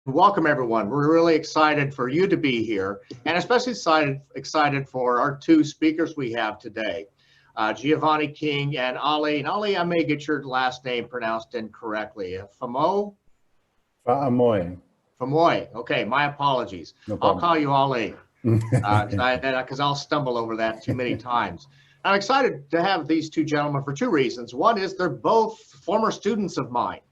Welcome, everyone. We're really excited for you to be here, and especially excited for our two speakers we have today, Giovanni King and Alee. And Alee, I may get your last name pronounced incorrectly. Famo? Fa'amoy. Famoy. Okay, my apologies. No I'll problem. call you Alee because I'll stumble over that too many times. I'm excited to have these two gentlemen for two reasons. One is they're both former students of mine.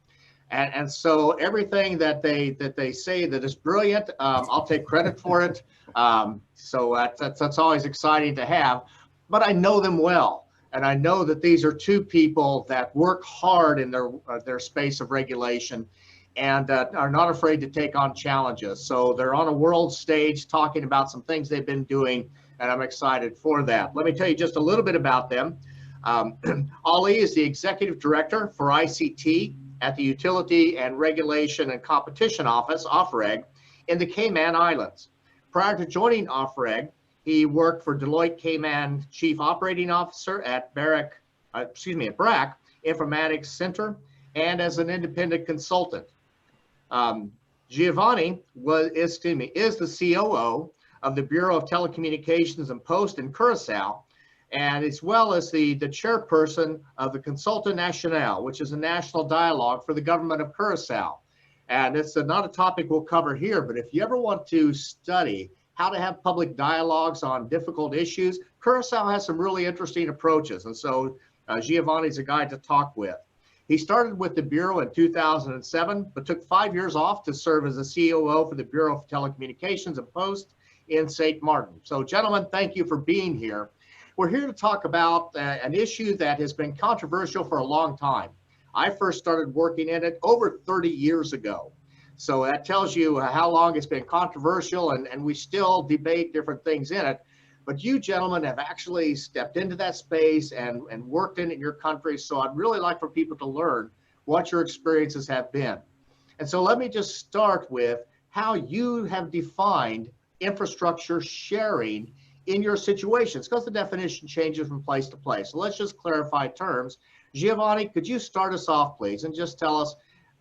And so everything that they say that is brilliant, I'll take credit for it. That's always exciting to have. But I know them well, and I know that these are two people that work hard in their space of regulation, and are not afraid to take on challenges. So they're on a world stage talking about some things they've been doing, and I'm excited for that. Let me tell you just a little bit about them. Alee is the executive director for ICT at the Utility and Regulation and Competition Office, OfReg, in the Cayman Islands. Prior to joining OfReg, he worked for Deloitte Cayman Chief Operating Officer at Brac Informatics Centre and as an independent consultant. Giovanni is the COO of the Bureau of Telecommunications and Post in Curaçao, and as well as the chairperson of the Konsulta Nashonal, which is a national dialogue for the Government of Curaçao. And it's not a topic we'll cover here, but if you ever want to study how to have public dialogues on difficult issues, Curaçao has some really interesting approaches. And so Giovanni's a guy to talk with. He started with the Bureau in 2007, but took 5 years off to serve as a COO for the Bureau of Telecommunications and Post in St. Maarten. So gentlemen, thank you for being here. We're here to talk about an issue that has been controversial for a long time. I first started working in it over 30 years ago. So that tells you how long it's been controversial, and we still debate different things in it. But you gentlemen have actually stepped into that space and worked in it in your country. So I'd really like for people to learn what your experiences have been. And so let me just start with how you have defined infrastructure sharing in your situations, because the definition changes from place to place. So let's just clarify terms. Giovanni, could you start us off, please, and just tell us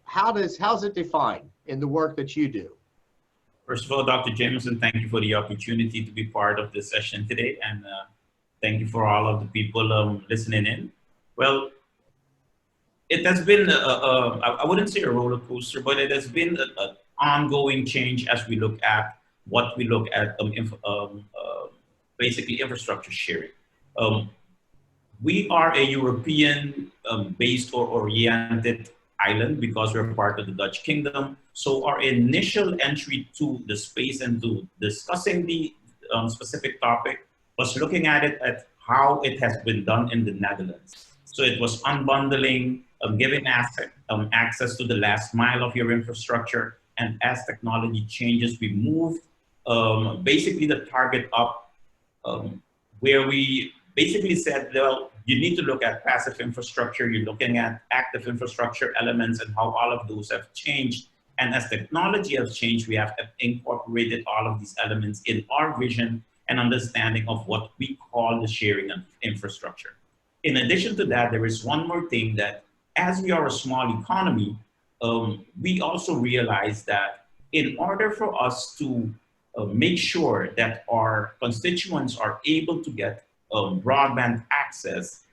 how's it defined in the work that you do? First of all, Dr. Jameson, thank you for the opportunity to be part of this session today, and thank you for all of the people listening in. Well, it has been, I wouldn't say a roller coaster, but it has been an ongoing change as we look at what we look at basically infrastructure sharing. We are a European based or oriented island because we're part of the Dutch Kingdom. So our initial entry to the space and to discussing the specific topic was looking at it at how it has been done in the Netherlands. So it was unbundling, giving access to the last mile of your infrastructure. And as technology changes, we moved basically the target up where we basically said, well, you need to look at passive infrastructure, you're looking at active infrastructure elements and how all of those have changed. And as technology has changed, we have incorporated all of these elements in our vision and understanding of what we call the sharing of infrastructure. In addition to that, there is one more thing that as we are a small economy, we also realize that in order for us to make sure that our constituents are able to get broadband access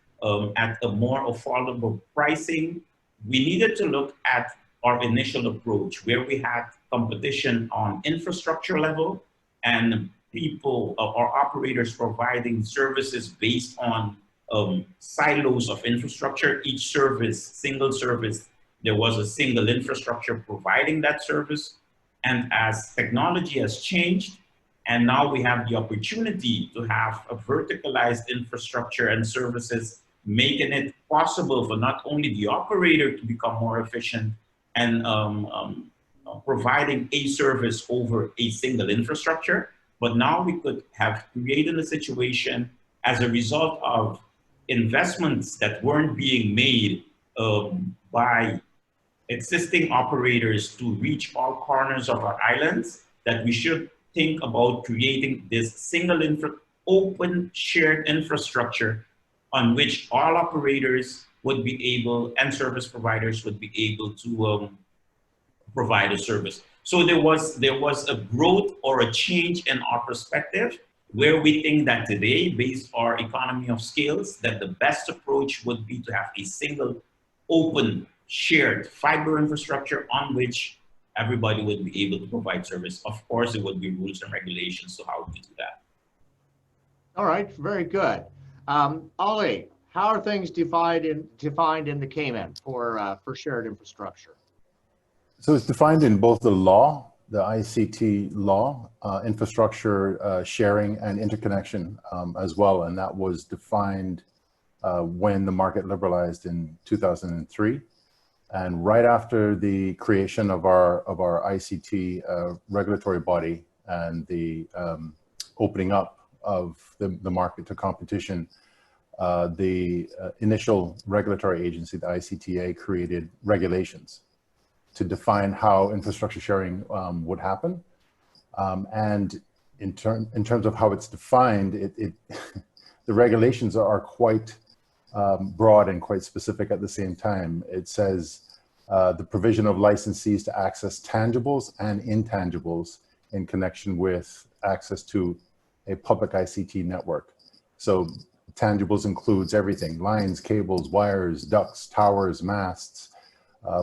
at a more affordable pricing, we needed to look at our initial approach where we had competition on infrastructure level and people or operators providing services based on silos of infrastructure. Each service, single service, there was a single infrastructure providing that service. And as technology has changed, and now we have the opportunity to have a verticalized infrastructure and services, making it possible for not only the operator to become more efficient and providing a service over a single infrastructure, but now we could have created a situation as a result of investments that weren't being made by existing operators to reach all corners of our islands, that we should think about creating this single open shared infrastructure on which all operators would be able and service providers would be able to provide a service. So there was a growth or a change in our perspective, where we think that today, based on our economy of scales, that the best approach would be to have a single, open, shared fiber infrastructure on which everybody would be able to provide service. Of course, there would be rules and regulations to how to do that. All right, very good. Alee, how are things defined in the Cayman for shared infrastructure? So it's defined in both the law, the ICT law, infrastructure sharing and interconnection as well. And that was defined when the market liberalized in 2003. And right after the creation of our ICT regulatory body and the opening up of the market to competition, the initial regulatory agency, the ICTA, created regulations to define how infrastructure sharing would happen. And in terms of how it's defined, the regulations are quite broad and quite specific at the same time. It says the provision of licensees to access tangibles and intangibles in connection with access to a public ICT network. So tangibles includes everything: lines, cables, wires, ducts, towers, masts.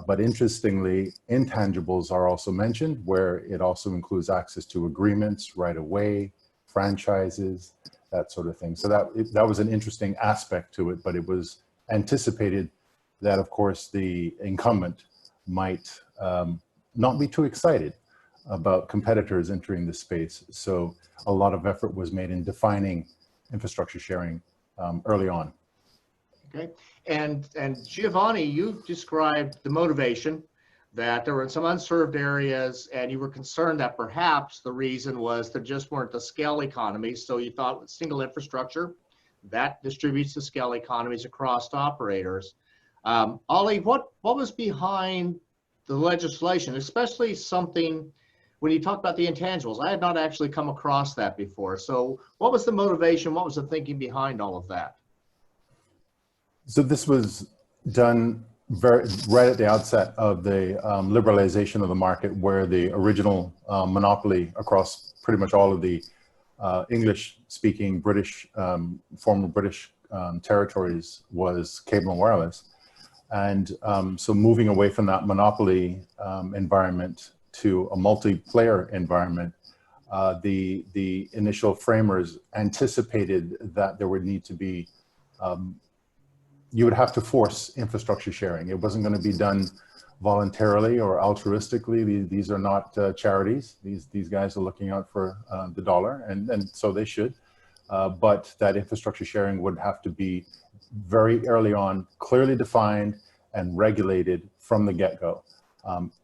But interestingly, intangibles are also mentioned, where it also includes access to agreements, right-of-way, franchises, that sort of thing. So that was an interesting aspect to it, but it was anticipated that, of course, the incumbent might not be too excited about competitors entering the space. So a lot of effort was made in defining infrastructure sharing early on. Okay, and Giovanni, you described the motivation that there were some unserved areas, and you were concerned that perhaps the reason was there just weren't the scale economies. So you thought with single infrastructure, that distributes the scale economies across operators. Alee, what was behind the legislation, especially something when you talk about the intangibles? I had not actually come across that before. So what was the motivation? What was the thinking behind all of that? So this was done right at the outset of the liberalization of the market, where the original monopoly across pretty much all of the English-speaking British, former British territories was cable and wireless. And so moving away from that monopoly environment to a multiplayer environment, the initial framers anticipated that there would need to be you would have to force infrastructure sharing. It wasn't going to be done voluntarily or altruistically. These are not charities. These guys are looking out for the dollar, and so they should. But that infrastructure sharing would have to be very early on, clearly defined and regulated from the get-go.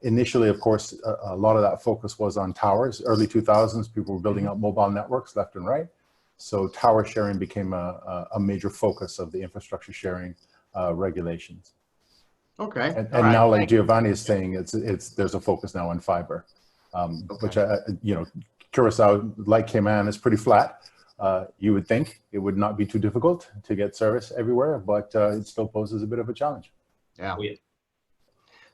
Initially, of course, a lot of that focus was on towers. Early 2000s, people were building out mobile networks left and right. So tower sharing became a major focus of the infrastructure sharing regulations. Okay. And now, like Giovanni is saying, there's a focus now on fiber, which Curaçao, like Cayman, is pretty flat. You would think it would not be too difficult to get service everywhere, but it still poses a bit of a challenge. Yeah.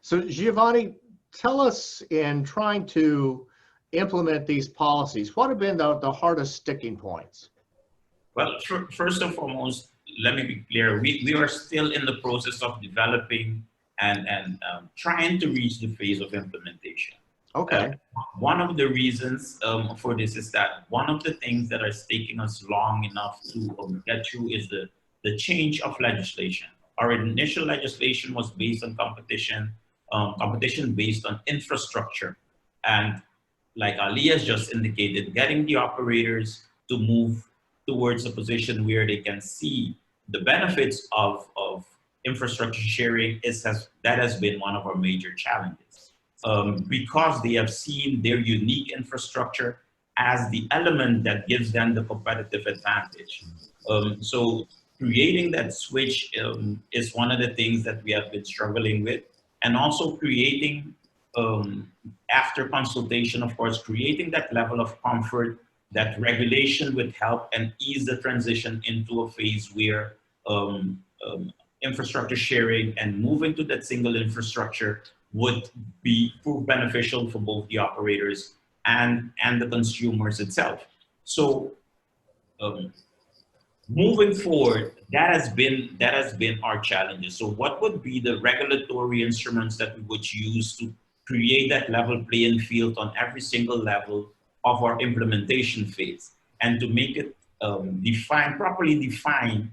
So Giovanni, tell us, in trying to implement these policies, what have been the hardest sticking points? Well, first and foremost, let me be clear. We are still in the process of developing and trying to reach the phase of implementation. Okay. One of the reasons for this is that one of the things that is taking us long enough to get through is the change of legislation. Our initial legislation was based on competition based on infrastructure. And like Alee has just indicated, getting the operators to move towards a position where they can see the benefits of infrastructure sharing that has been one of our major challenges. Because they have seen their unique infrastructure as the element that gives them the competitive advantage. So creating that switch is one of the things that we have been struggling with, and also creating, after consultation, of course, creating that level of comfort that regulation would help and ease the transition into a phase where infrastructure sharing and moving to that single infrastructure would prove beneficial for both the operators and the consumers itself. So moving forward, that has been our challenges. So what would be the regulatory instruments that we would use to create that level playing field on every single level of our implementation phase, and to make it properly define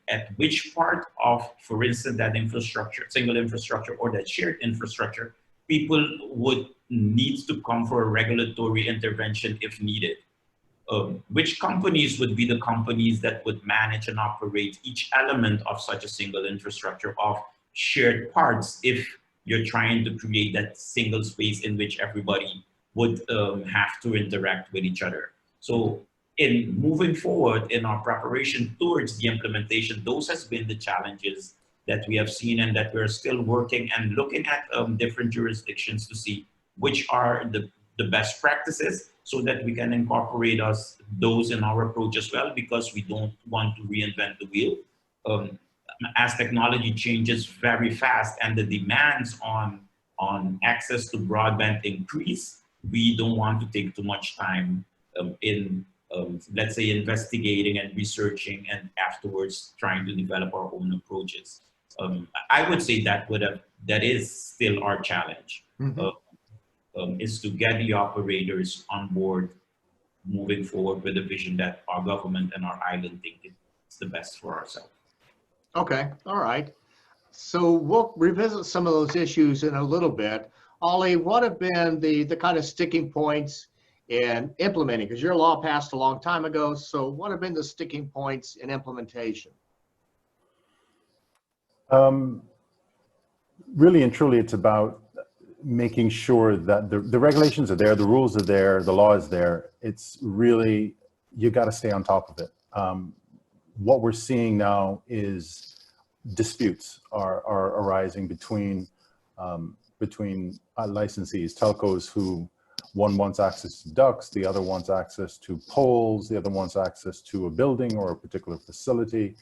at which part of, for instance, that infrastructure, single infrastructure or that shared infrastructure, people would need to come for a regulatory intervention if needed. Which companies would be the companies that would manage and operate each element of such a single infrastructure of shared parts if you're trying to create that single space in which everybody would have to interact with each other. So in moving forward in our preparation towards the implementation, those has been the challenges that we have seen and that we're still working and looking at different jurisdictions to see which are the best practices, so that we can incorporate those in our approach as well, because we don't want to reinvent the wheel. As technology changes very fast and the demands on access to broadband increase, we don't want to take too much time in, let's say, investigating and researching and afterwards trying to develop our own approaches. I would say that is still our challenge. Mm-hmm. Is to get the operators on board moving forward with the vision that our government and our island think is the best for ourselves. Okay, all right. So we'll revisit some of those issues in a little bit. Alee, what have been the kind of sticking points in implementing? Because your law passed a long time ago, so what have been the sticking points in implementation? Really and truly, it's about making sure that the regulations are there, the rules are there, the law is there. It's really, you got to stay on top of it. What we're seeing now is disputes are arising between licensees, telcos, who one wants access to ducts, the other wants access to poles, the other wants access to a building or a particular facility,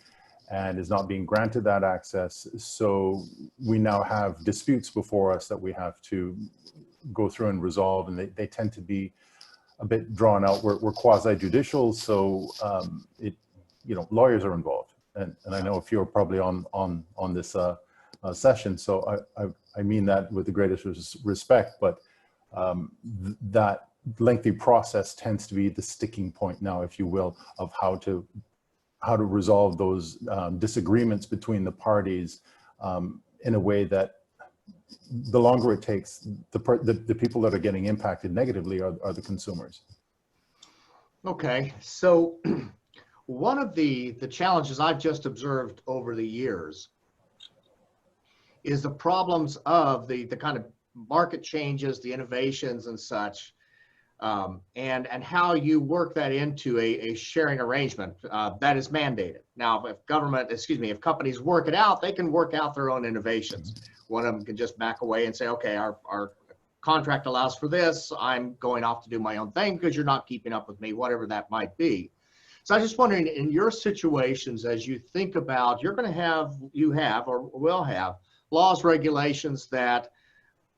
and is not being granted that access. So we now have disputes before us that we have to go through and resolve, and they tend to be a bit drawn out. We're quasi-judicial, so lawyers are involved, and I know a few are probably on this session, so I mean that with the greatest respect, but that lengthy process tends to be the sticking point now, if you will, of how to resolve those disagreements between the parties in a way that the longer it takes, the people that are getting impacted negatively are the consumers. Okay, so one of the challenges I've just observed over the years is the problems of the kind of market changes, the innovations and such, and how you work that into a sharing arrangement that is mandated. Now, if companies work it out, they can work out their own innovations. One of them can just back away and say, okay, our contract allows for this, I'm going off to do my own thing because you're not keeping up with me, whatever that might be. So I'm just wondering, in your situations, as you think about, you have or will have laws, regulations that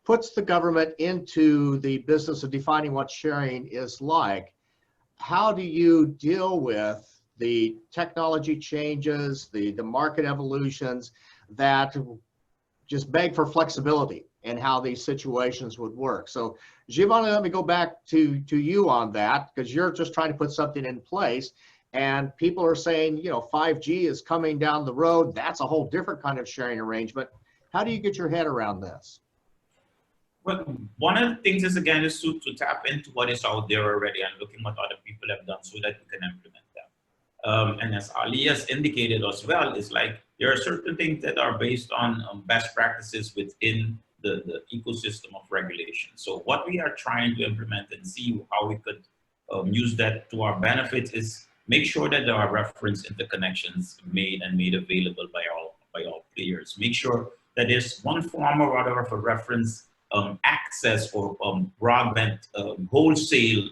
puts the government into the business of defining what sharing is like. How do you deal with the technology changes, the market evolutions that just beg for flexibility and how these situations would work? So Giovanni, let me go back to you on that, because you're just trying to put something in place and people are saying, 5G is coming down the road. That's a whole different kind of sharing arrangement. How do you get your head around this? Well, one of the things is, again, is to tap into what is out there already and looking what other people have done so that we can implement them. And as Alee has indicated as well, is like there are certain things that are based on best practices within the ecosystem of regulation. So what we are trying to implement and see how we could use that to our benefit is make sure that there are reference interconnections made available by all players. Make sure that there's one form or other of a reference access or broadband wholesale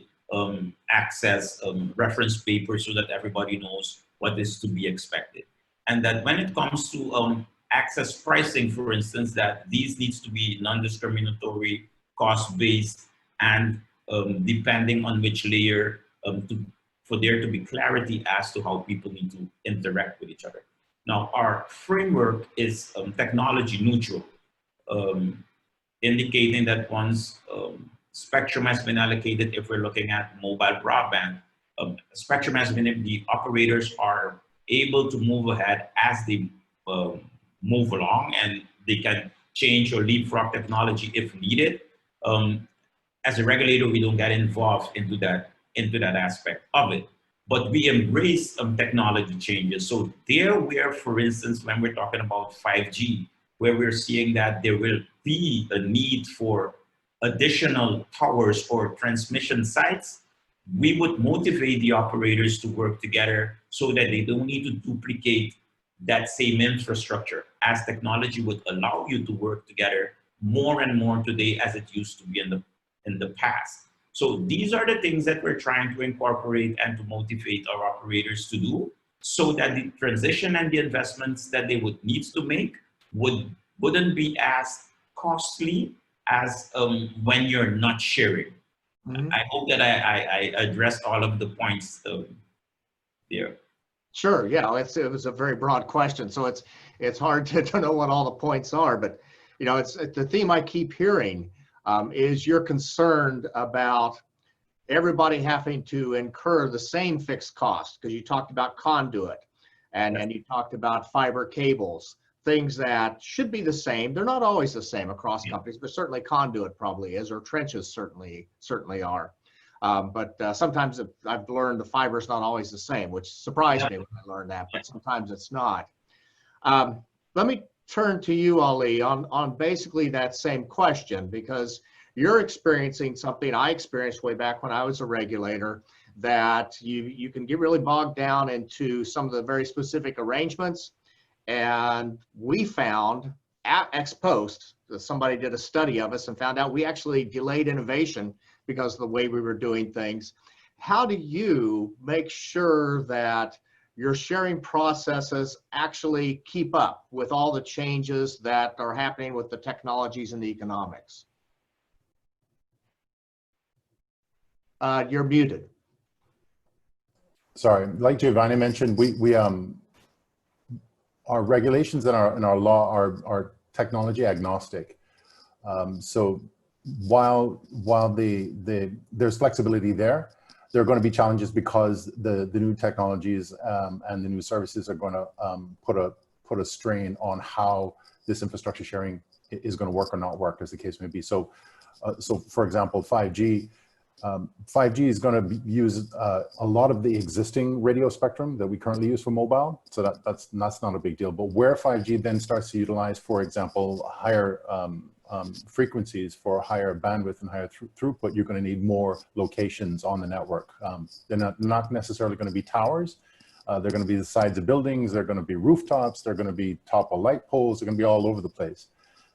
access reference paper so that everybody knows what is to be expected. And that when it comes to access pricing, for instance, that these needs to be non-discriminatory, cost-based, and depending on which layer, for there to be clarity as to how people need to interact with each other. Now, our framework is technology neutral, indicating that once spectrum has been allocated, if we're looking at mobile broadband, spectrum has been, the operators are able to move ahead as they move along, and they can change or leapfrog technology if needed. As a regulator, we don't get involved into that aspect of it, but we embrace technology changes. So there, where, for instance, when we're talking about 5G, where we're seeing that there will be a need for additional towers or transmission sites, we would motivate the operators to work together so that they don't need to duplicate that same infrastructure, as technology would allow you to work together more and more today as it used to be in the past. So these are the things that we're trying to incorporate and to motivate our operators to do, so that the transition and the investments that they would need to make wouldn't be as costly as when you're not sharing. Mm-hmm. I hope that I addressed all of the points there. Sure. Yeah, it was a very broad question, so it's hard to know what all the points are. But you know, it's the theme I keep hearing is you're concerned about everybody having to incur the same fixed cost, because you talked about conduit and you talked about fiber cables, things that should be the same. They're not always the same across companies, but certainly conduit probably is, or trenches certainly are. But sometimes I've learned the fiber is not always the same, which surprised me when I learned that, but sometimes it's not. Let me turn to you, Alee, on basically that same question, because you're experiencing something I experienced way back when I was a regulator, that you can get really bogged down into some of the very specific arrangements. And we found at ex post, somebody did a study of us and found out we actually delayed innovation because of the way we were doing things. How do you make sure that your sharing processes actually keep up with all the changes that are happening with the technologies and the economics? You're muted. Sorry, like Giovanni mentioned, we our regulations in our law are technology agnostic. So while there's flexibility there are going to be challenges because the new technologies and the new services are going to put a strain on how this infrastructure sharing is going to work or not work, as the case may be. So for example, 5G. 5G is going to use a lot of the existing radio spectrum that we currently use for mobile, so that's not a big deal. But where 5G then starts to utilize, for example, higher frequencies for higher bandwidth and higher throughput, you're going to need more locations on the network. They're not necessarily going to be towers. They're going to be the sides of buildings. They're going to be rooftops. They're going to be top of light poles. They're going to be all over the place.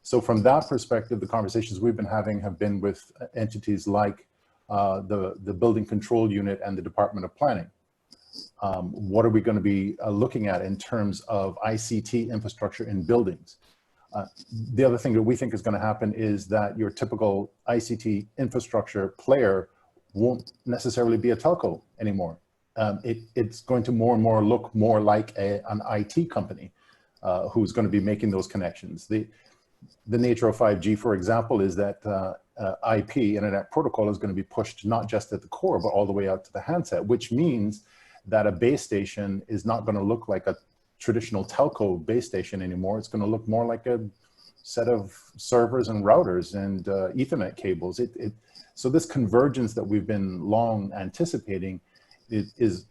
So from that perspective, the conversations we've been having have been with entities like the Building Control Unit and the Department of Planning. What are we going to be looking at in terms of ICT infrastructure in buildings? The other thing that we think is going to happen is that your typical ICT infrastructure player won't necessarily be a telco anymore. It's going to more and more look more like an IT company who's going to be making those connections. The nature of 5G, for example, is that IP, Internet Protocol, is going to be pushed not just at the core, but all the way out to the handset, which means that a base station is not going to look like a traditional telco base station anymore. It's going to look more like a set of servers and routers and Ethernet cables. So this convergence that we've been long anticipating is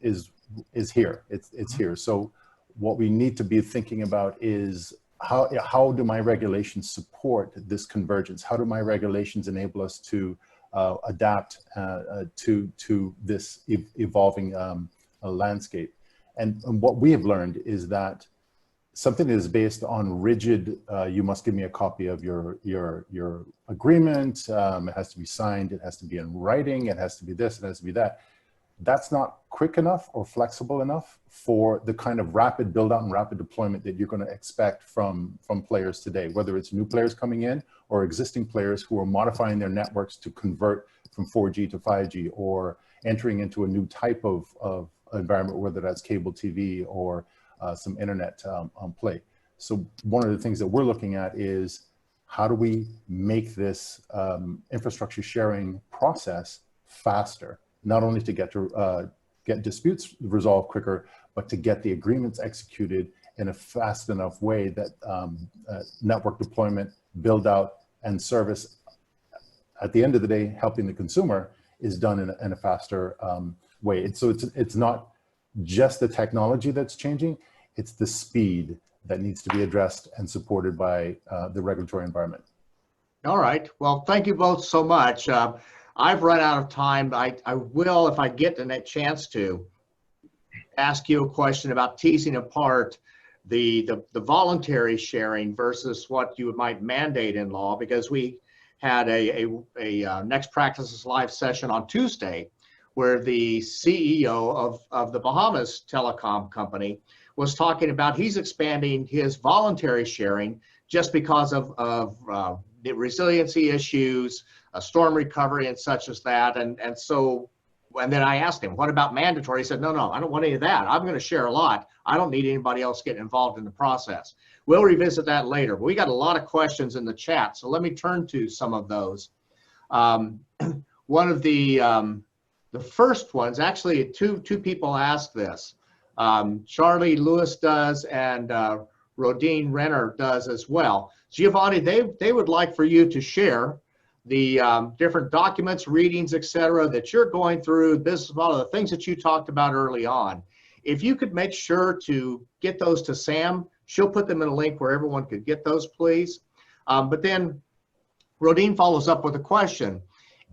here. It's here. So what we need to be thinking about is how do my regulations support this convergence? How do my regulations enable us to adapt to this evolving landscape? And what we have learned is that something that is based on rigid, you must give me a copy of your agreement, it has to be signed, it has to be in writing, it has to be this, it has to be that. that's not quick enough or flexible enough for the kind of rapid build out and rapid deployment that you're going to expect from players today, whether it's new players coming in or existing players who are modifying their networks to convert from 4G to 5G, or entering into a new type of environment, whether that's cable TV or some internet play. So one of the things that we're looking at is, how do we make this infrastructure sharing process faster, not only to get disputes resolved quicker, but to get the agreements executed in a fast enough way that network deployment, build out, and service, at the end of the day, helping the consumer, is done in a faster way. So it's not just the technology that's changing, it's the speed that needs to be addressed and supported by the regulatory environment. All right. Well, thank you both so much. I've run out of time. I will, if I get the chance to, ask you a question about teasing apart the voluntary sharing versus what you might mandate in law, because we had a Next Practices Live session on Tuesday where the CEO of the Bahamas telecom company was talking about he's expanding his voluntary sharing just because of the resiliency issues, storm recovery and such as that. And then I asked him, what about mandatory? He said, no, I don't want any of that. I'm going to share a lot. I don't need anybody else getting involved in the process. We'll revisit that later. But we got a lot of questions in the chat, so let me turn to some of those. One of the first ones, actually two people asked this. Charlie Lewis does, and Rodine Renner does as well. Giovanni, they would like for you to share the different documents, readings, etc., that you're going through, business model, the things that you talked about early on. If you could make sure to get those to Sam, she'll put them in a link where everyone could get those, please. But then Rodine follows up with a question.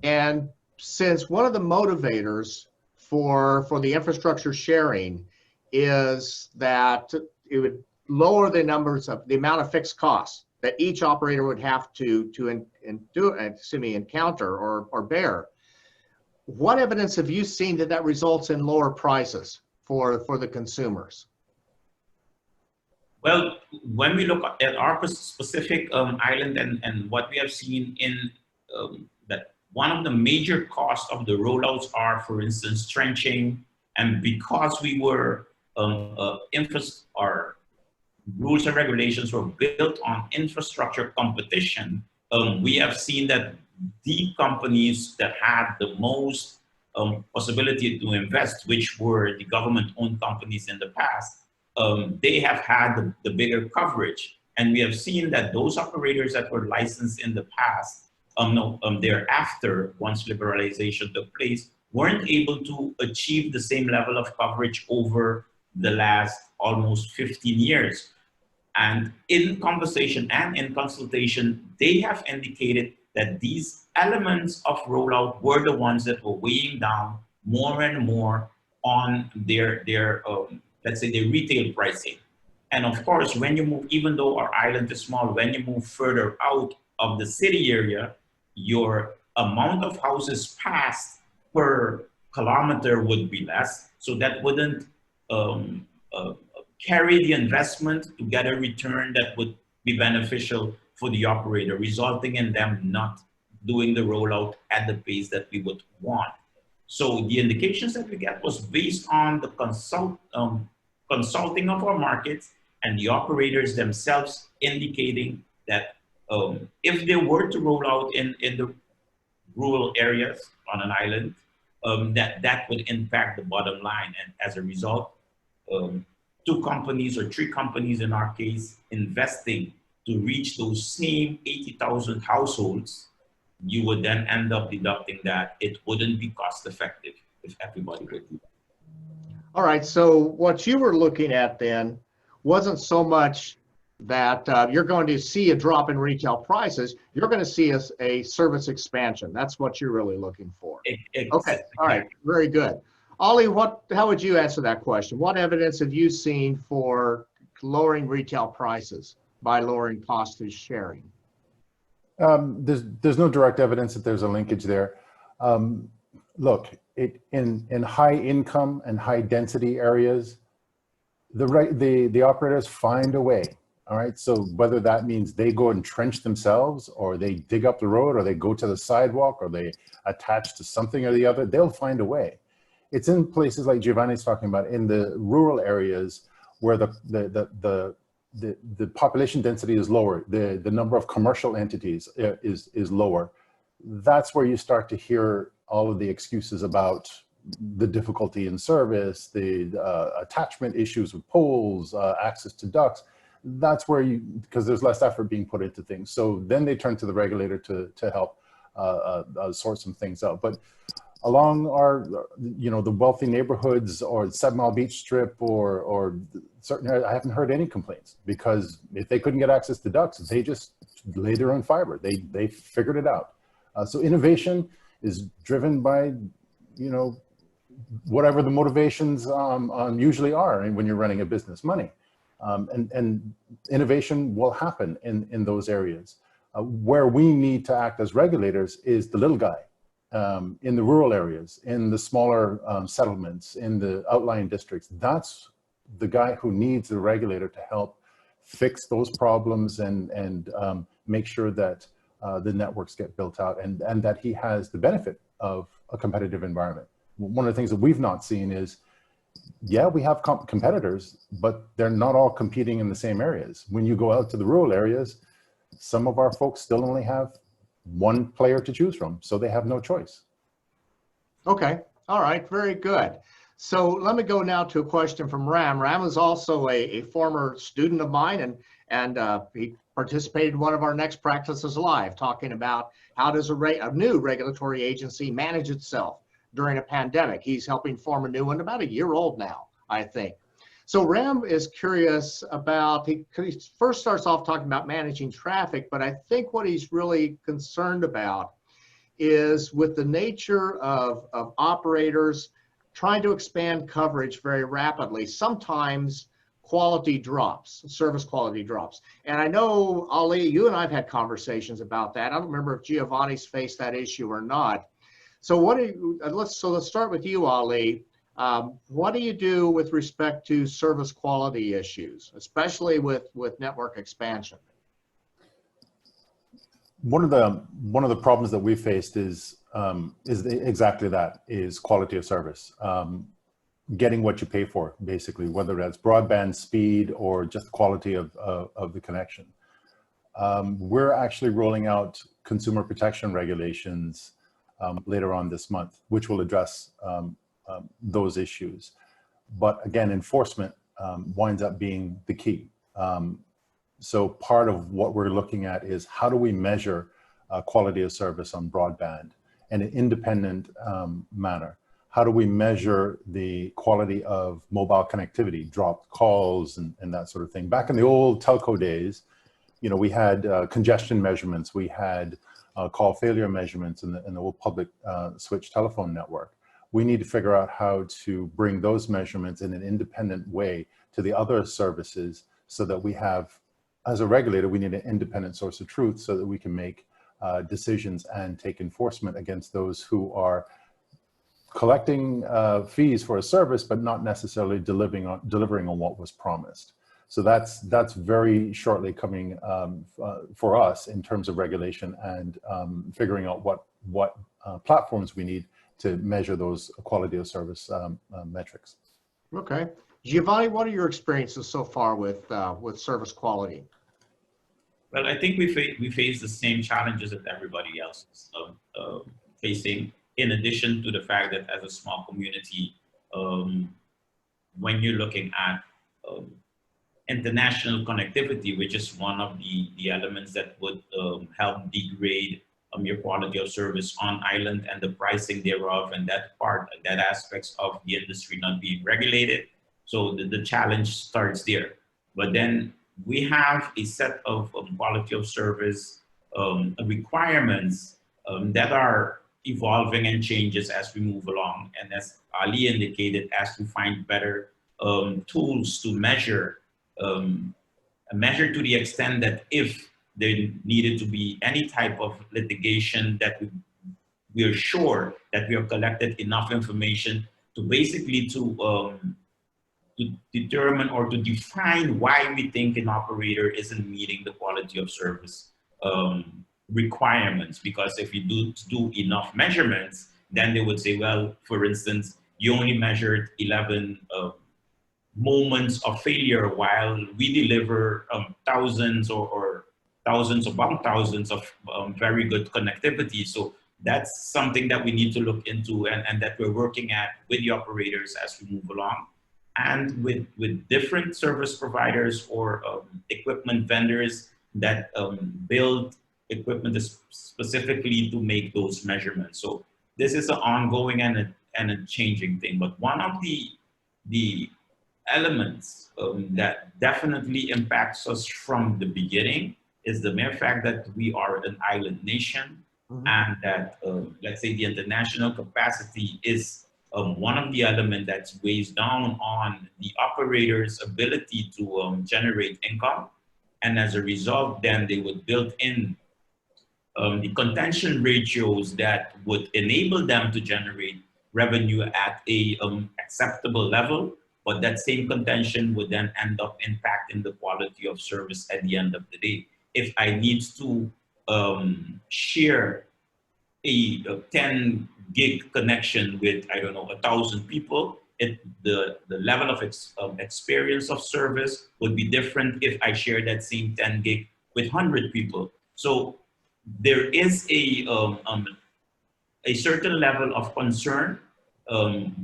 And since one of the motivators for the infrastructure sharing is that it would lower the amount of fixed costs that each operator would have to encounter or bear, what evidence have you seen that results in lower prices for the consumers? Well, when we look at our specific island and what we have seen in that, one of the major costs of the rollouts are, for instance, trenching. And because we were our rules and regulations were built on infrastructure competition, we have seen that the companies that had the most possibility to invest, which were the government-owned companies in the past, they have had the bigger coverage. And we have seen that those operators that were licensed in the past, thereafter, once liberalization took place, weren't able to achieve the same level of coverage over the last almost 15 years. And in conversation and in consultation, they have indicated that these elements of rollout were the ones that were weighing down more and more on their let's say, their retail pricing. And of course, when you move, even though our island is small, when you move further out of the city area, your amount of houses passed per kilometer would be less. So that wouldn't carry the investment to get a return that would be beneficial for the operator, resulting in them not doing the rollout at the pace that we would want. So the indications that we get was based on the consulting of our markets and the operators themselves indicating that if they were to roll out in the rural areas on an island, that would impact the bottom line. And as a result, 2 companies or 3 companies in our case investing to reach those same 80,000 households, you would then end up deducting that it wouldn't be cost effective if everybody would do that. All right, so what you were looking at then wasn't so much that you're going to see a drop in retail prices, you're going to see a service expansion. That's what you're really looking for. Okay, all right, very good. Alee, how would you answer that question? What evidence have you seen for lowering retail prices by lowering cost of sharing? There's no direct evidence that there's a linkage there. Look, in high income and high density areas, the operators find a way. All right, so whether that means they go and trench themselves, or they dig up the road, or they go to the sidewalk, or they attach to something or the other, they'll find a way. It's in places like Giovanni's talking about, in the rural areas where the population density is lower, the number of commercial entities is lower. That's where you start to hear all of the excuses about the difficulty in service, the attachment issues with poles, access to ducts. That's where because there's less effort being put into things. So then they turn to the regulator to help sort some things out. But along our, the wealthy neighborhoods or 7 Mile Beach Strip or certain areas, I haven't heard any complaints, because if they couldn't get access to ducts, they just laid their own fiber. They figured it out. So innovation is driven by, whatever the motivations usually are when you're running a business, money. And innovation will happen in those areas. Where we need to act as regulators is the little guy, in the rural areas, in the smaller settlements, in the outlying districts. That's the guy who needs the regulator to help fix those problems and make sure that the networks get built out and that he has the benefit of a competitive environment. One of the things that we've not seen is, yeah, we have competitors, but they're not all competing in the same areas. When you go out to the rural areas, some of our folks still only have one player to choose from, so they have no choice. Okay, all right, very good. So let me go now to a question from Ram. Ram is also a former student of mine, and he participated in one of our Next Practices Live, talking about how does a new regulatory agency manage itself during a pandemic. He's helping form a new one, about a year old now, I think. So Ram is curious about, he first starts off talking about managing traffic, but I think what he's really concerned about is with the nature of operators trying to expand coverage very rapidly. Sometimes quality drops, service quality drops. And I know, Alee, you and I've had conversations about that. I don't remember if Giovanni's faced that issue or not. So let's start with you, Alee. What do you do with respect to service quality issues, especially with network expansion? One of the problems that we faced is exactly that, is quality of service. Getting what you pay for, basically, whether that's broadband speed or just quality of the connection. We're actually rolling out consumer protection regulations later on this month, which will address those issues. But again, enforcement winds up being the key. So part of what we're looking at is, how do we measure quality of service on broadband in an independent manner? How do we measure the quality of mobile connectivity, dropped calls and that sort of thing? Back in the old telco days, we had congestion measurements, we had call failure measurements in the old public switch telephone network. We need to figure out how to bring those measurements in an independent way to the other services, so that we have, as a regulator, we need an independent source of truth so that we can make decisions and take enforcement against those who are collecting fees for a service, but not necessarily delivering on what was promised. So that's very shortly coming for us in terms of regulation and figuring out what platforms we need to measure those quality of service metrics. Okay, Giovanni, what are your experiences so far with service quality? Well, I think we face the same challenges that everybody else is facing. In addition to the fact that as a small community, when you're looking at international connectivity, which is one of the elements that would help degrade your quality of service on island and the pricing thereof, and that aspects of the industry not being regulated. So the challenge starts there. But then we have a set of quality of service requirements that are evolving and changes as we move along. And as Alee indicated, as we find better tools to measure to the extent that if there needed to be any type of litigation that would we are sure that we have collected enough information to basically to determine or to define why we think an operator isn't meeting the quality of service requirements. Because if you do enough measurements, then they would say, well, for instance, you only measured 11 moments of failure while we deliver thousands or thousands upon thousands of very good connectivity. So that's something that we need to look into and that we're working at with the operators as we move along, and with different service providers or equipment vendors that build equipment specifically to make those measurements. So this is an ongoing and a changing thing. But one of the elements that definitely impacts us from the beginning is the mere fact that we are an island nation, and that, let's say, the international capacity is one of the elements that weighs down on the operator's ability to generate income. And as a result, then they would build in the contention ratios that would enable them to generate revenue at a acceptable level. But that same contention would then end up impacting the quality of service at the end of the day. If I need to share a 10 gig connection with, I don't know, 1,000 people, the level of experience of service would be different if I share that same 10 gig with 100 people. So there is a certain level of concern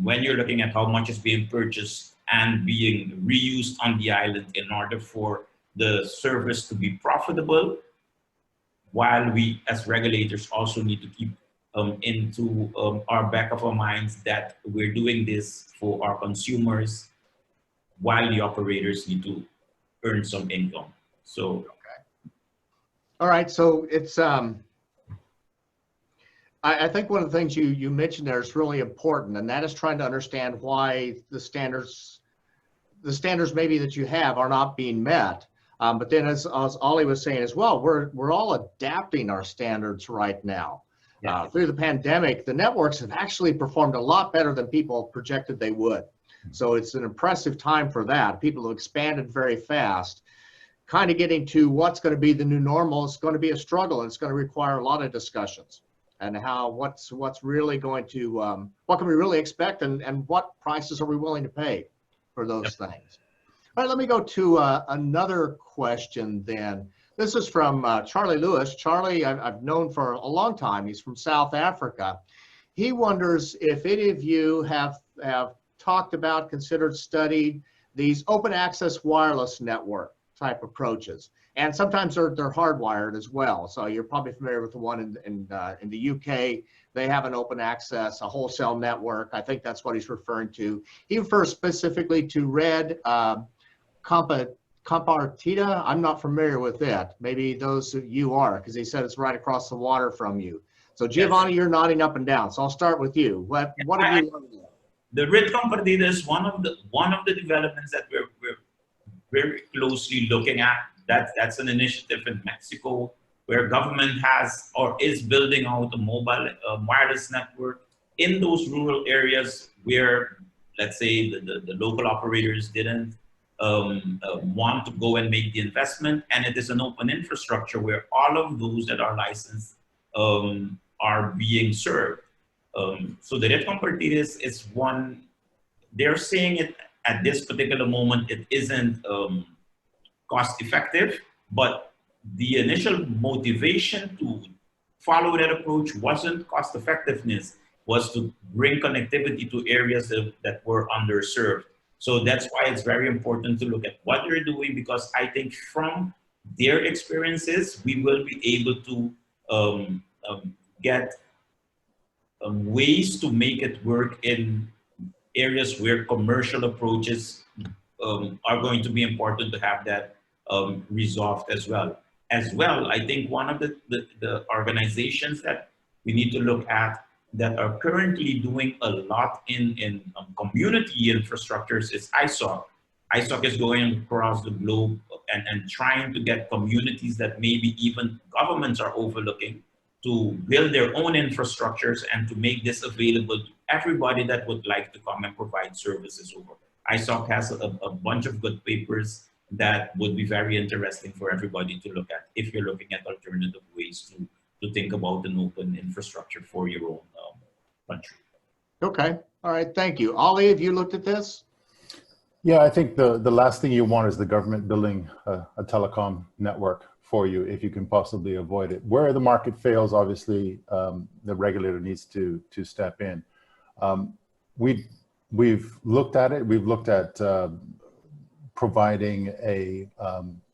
when you're looking at how much is being purchased and being reused on the island in order for the service to be profitable, while we as regulators also need to keep into our back of our minds that we're doing this for our consumers while the operators need to earn some income. So okay. All right, so it's I think one of the things you mentioned there is really important, and that is trying to understand why the standards maybe that you have are not being met. But then as Alee was saying as well, we're all adapting our standards right now. Yeah. Through the pandemic, the networks have actually performed a lot better than people projected they would. So it's an impressive time for that. People have expanded very fast. Kind of getting to what's going to be the new normal is going to be a struggle, and it's going to require a lot of discussions. And what's really going to, what can we really expect, and what prices are we willing to pay for those things? All right, let me go to another question then. This is from Charlie Lewis. Charlie, I've known for a long time. He's from South Africa. He wonders if any of you have talked about, considered, studied these open access wireless network type approaches. And sometimes they're hardwired as well. So you're probably familiar with the one in the UK. They have an open access, a wholesale network. I think that's what he's referring to. He refers specifically to Red Compartida. I'm not familiar with it. Maybe those of you are, because he said it's right across the water from you. So Giovanni, you're nodding up and down. So I'll start with you. What have you learned? The Red Compartida is one of the developments that we're very closely looking at. That's an initiative in Mexico where government has or is building out a mobile wireless network in those rural areas where, let's say, the local operators didn't want to go and make the investment. And it is an open infrastructure where all of those that are licensed are being served. So the Red Compartida is one, they're saying it at this particular moment, it isn't cost effective, but the initial motivation to follow that approach wasn't cost effectiveness, was to bring connectivity to areas that were underserved. So that's why it's very important to look at what they're doing, because I think from their experiences, we will be able to get ways to make it work in areas where commercial approaches are going to be important to have that resolved as well. I think one of the organizations that we need to look at that are currently doing a lot in community infrastructures is ISOC. ISOC is going across the globe and trying to get communities that maybe even governments are overlooking to build their own infrastructures and to make this available to everybody that would like to come and provide services over. ISOC has a bunch of good papers that would be very interesting for everybody to look at if you're looking at alternative ways to think about an open infrastructure for your own country. Okay, all right, thank you. Alee, have you looked at this? Yeah, I think the last thing you want is the government building a telecom network for you if you can possibly avoid it. Where the market fails, obviously, the regulator needs to step in. We've looked at it. We've looked at providing a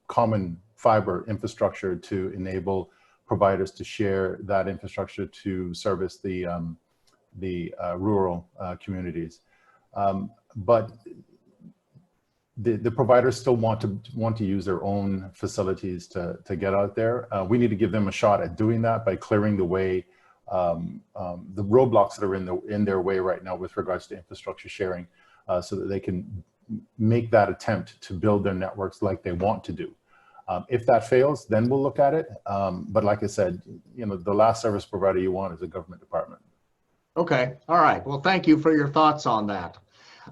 common fiber infrastructure to enable providers to share that infrastructure to service the rural communities. But the providers still want to use their own facilities to get out there. We need to give them a shot at doing that by clearing the way, the roadblocks that are in their way right now with regards to infrastructure sharing, so that they can make that attempt to build their networks like they want to do. If that fails, then we'll look at it. But like I said, the last service provider you want is a government department. Okay, all right. Well, thank you for your thoughts on that.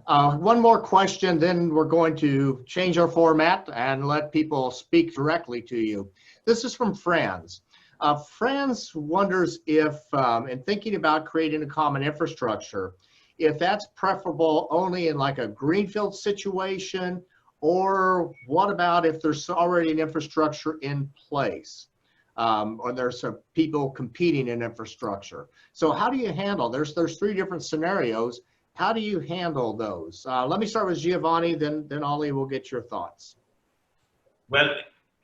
One more question, then we're going to change our format and let people speak directly to you. This is from Franz. Franz wonders if, in thinking about creating a common infrastructure, if that's preferable only in like a greenfield situation, or what about if there's already an infrastructure in place? Or there's some people competing in infrastructure. So how do you handle, there's three different scenarios. How do you handle those? Let me start with Giovanni, then Alee will get your thoughts. Well,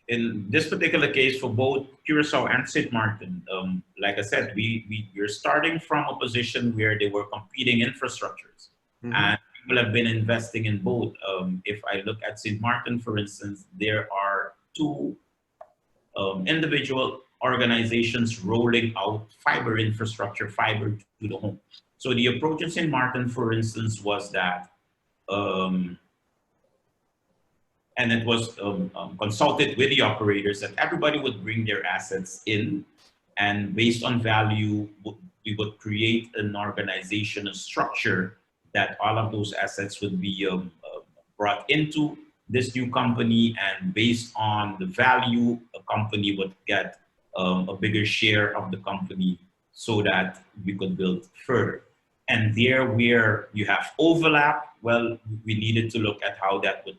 in this particular case, for both Curaçao and St. Maarten, like I said, we're starting from a position where they were competing infrastructures, and people have been investing in both. If I look at St. Maarten, for instance, there are two individual organizations rolling out fiber infrastructure, fiber to the home. So the approach in St. Maarten, for instance, was that, and it was consulted with the operators that everybody would bring their assets in, and based on value, we would create an organization, a structure that all of those assets would be brought into this new company, and based on the value, a company would get a bigger share of the company so that we could build further. And there where you have overlap, well, we needed to look at how that would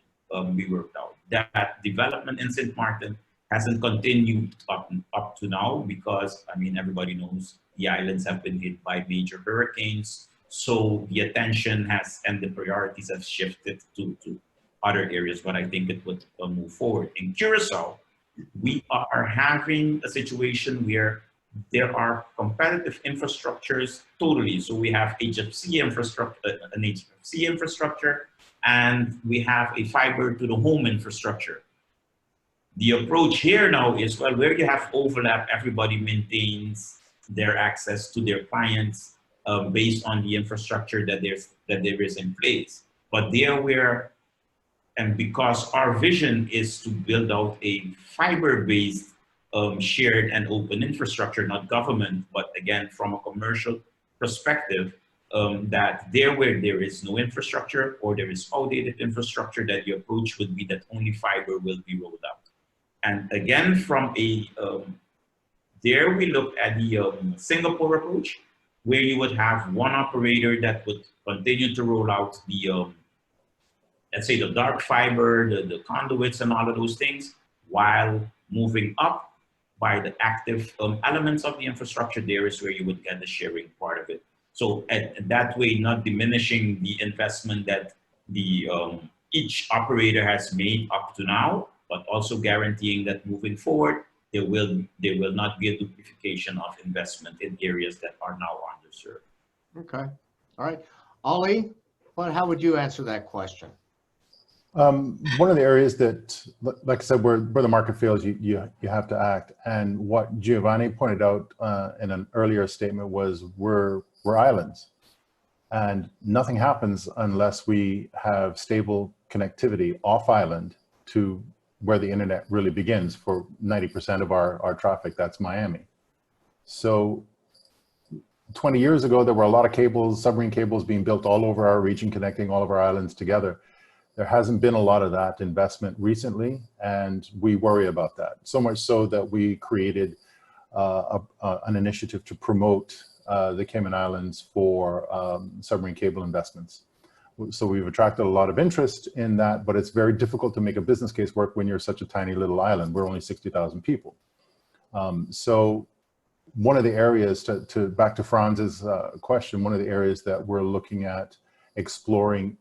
be worked out. That development in St. Maarten hasn't continued up to now because, I mean, everybody knows the islands have been hit by major hurricanes. So the attention has and the priorities have shifted to other areas, but I think it would move forward. In Curaçao, we are having a situation where there are competitive infrastructures totally. So we have HFC infrastructure, an HFC infrastructure, and we have a fiber to the home infrastructure. The approach here now is, well, where you have overlap, everybody maintains their access to their clients based on the infrastructure that there is in place. But there where, and because our vision is to build out a fiber-based shared and open infrastructure, not government, but again, from a commercial perspective, that there where there is no infrastructure or there is outdated infrastructure, that the approach would be that only fiber will be rolled out. And again, from a, there we look at the Singapore approach, where you would have one operator that would continue to roll out the, let's say the dark fiber, the conduits and all of those things, while moving up by the active elements of the infrastructure. There is where you would get the sharing part of it. So that way, not diminishing the investment that the each operator has made up to now, but also guaranteeing that moving forward, there will not be a duplication of investment in areas that are now underserved. Okay, all right. Alee, how would you answer that question? One of the areas that, like I said, where the market fails, you have to act. And what Giovanni pointed out in an earlier statement was we're islands, and nothing happens unless we have stable connectivity off island to where the internet really begins. For 90% of our traffic, that's Miami. So 20 years ago, there were a lot of cables, submarine cables being built all over our region, connecting all of our islands together. There hasn't been a lot of that investment recently, and we worry about that. So much so that we created an initiative to promote the Cayman Islands for submarine cable investments. So we've attracted a lot of interest in that, but it's very difficult to make a business case work when you're such a tiny little island. We're only 60,000 people. So one of the areas, back to Franz's question, one of the areas that we're looking at exploring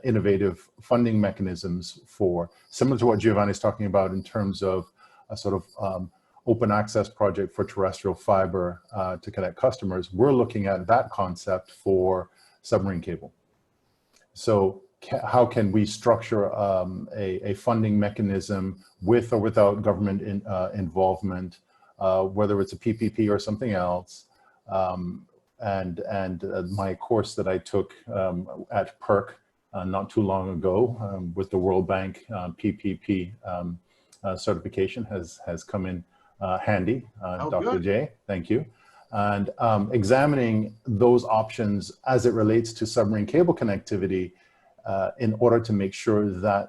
innovative funding mechanisms for, similar to what Giovanni's talking about in terms of a sort of open access project for terrestrial fiber to connect customers, we're looking at that concept for submarine cable. So how can we structure a funding mechanism with or without government involvement, whether it's a PPP or something else. And my course that I took at PERC not too long ago with the World Bank PPP certification has come in handy. Dr. Good. J, thank you. And examining those options as it relates to submarine cable connectivity in order to make sure that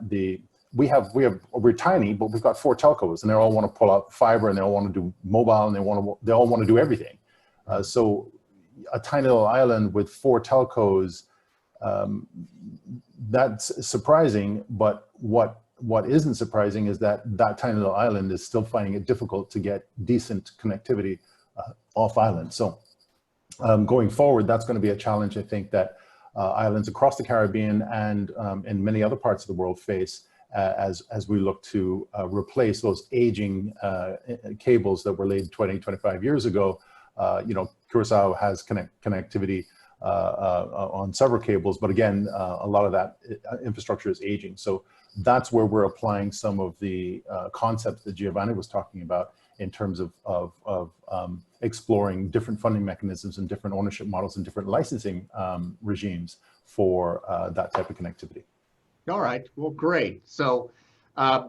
we're tiny, but we've got 4 telcos, and they all want to pull out fiber, and they all want to do mobile, and they all want to do everything. So a tiny little island with 4 telcos, that's surprising, but what isn't surprising is that tiny little island is still finding it difficult to get decent connectivity off island. So going forward, that's going to be a challenge, I think, that islands across the Caribbean and in many other parts of the world face as we look to replace those aging cables that were laid 20, 25 years ago. You know, Curaçao has connectivity on several cables, but again, a lot of that infrastructure is aging. So that's where we're applying some of the concepts that Giovanni was talking about in terms of exploring different funding mechanisms and different ownership models and different licensing regimes for that type of connectivity. All right, well, great. So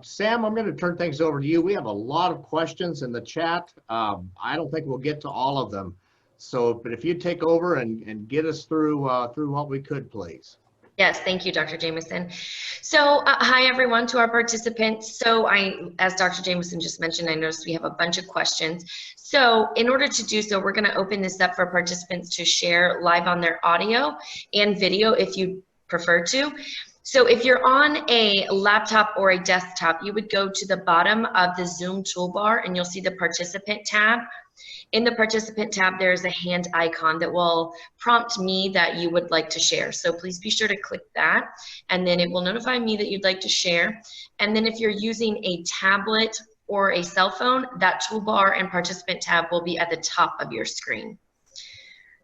Sam, I'm going to turn things over to you. We have a lot of questions in the chat. I don't think we'll get to all of them. So, but if you take over and get us through what we could, please. Yes, thank you, Dr. Jameson. So hi, everyone, to our participants. So as Dr. Jameson just mentioned, I noticed we have a bunch of questions. So in order to do so, we're going to open this up for participants to share live on their audio and video if you prefer to. So if you're on a laptop or a desktop, you would go to the bottom of the Zoom toolbar and you'll see the participant tab. In the participant tab, there's a hand icon that will prompt me that you would like to share. So please be sure to click that, and then it will notify me that you'd like to share. And then if you're using a tablet or a cell phone, that toolbar and participant tab will be at the top of your screen.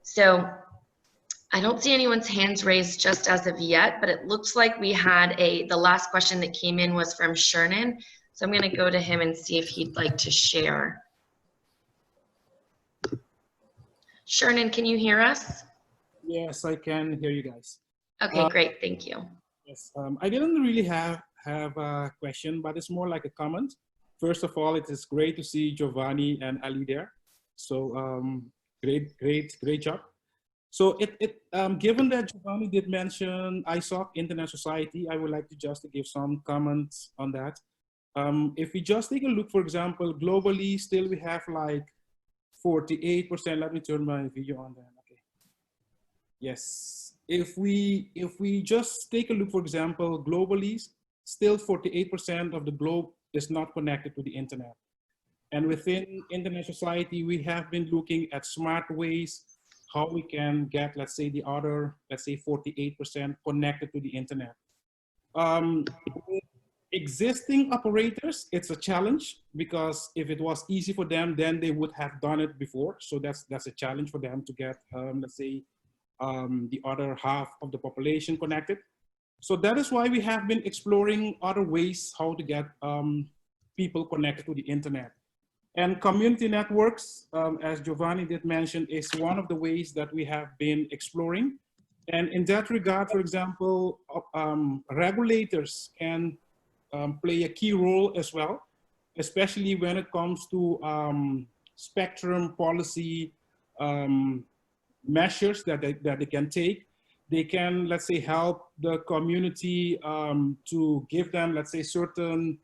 So I don't see anyone's hands raised just as of yet, but it looks like we had the last question that came in was from Shernan. So I'm going to go to him and see if he'd like to share. Shernan, can you hear us? Yes, I can hear you guys. Okay, great, thank you. Yes, I didn't really have a question, but it's more like a comment. First of all, it is great to see Giovanni and Alee there. So great job. So given that Giovanni did mention ISOC, Internet Society, I would like to just give some comments on that. If we just take a look, for example, globally, still we have like 48%. Let me turn my video on then. Okay. Yes. If we just take a look, for example, globally, still 48% of the globe is not connected to the internet. And within Internet Society, we have been looking at smart ways how we can get, let's say, the other, let's say 48% connected to the internet. With existing operators, it's a challenge because if it was easy for them, then they would have done it before. So that's a challenge for them to get, let's say, the other half of the population connected. So that is why we have been exploring other ways how to get people connected to the internet. And community networks, as Giovanni did mention, is one of the ways that we have been exploring. And in that regard, for example, regulators can play a key role as well, especially when it comes to spectrum policy measures that they can take. They can, let's say, help the community to give them, let's say, certain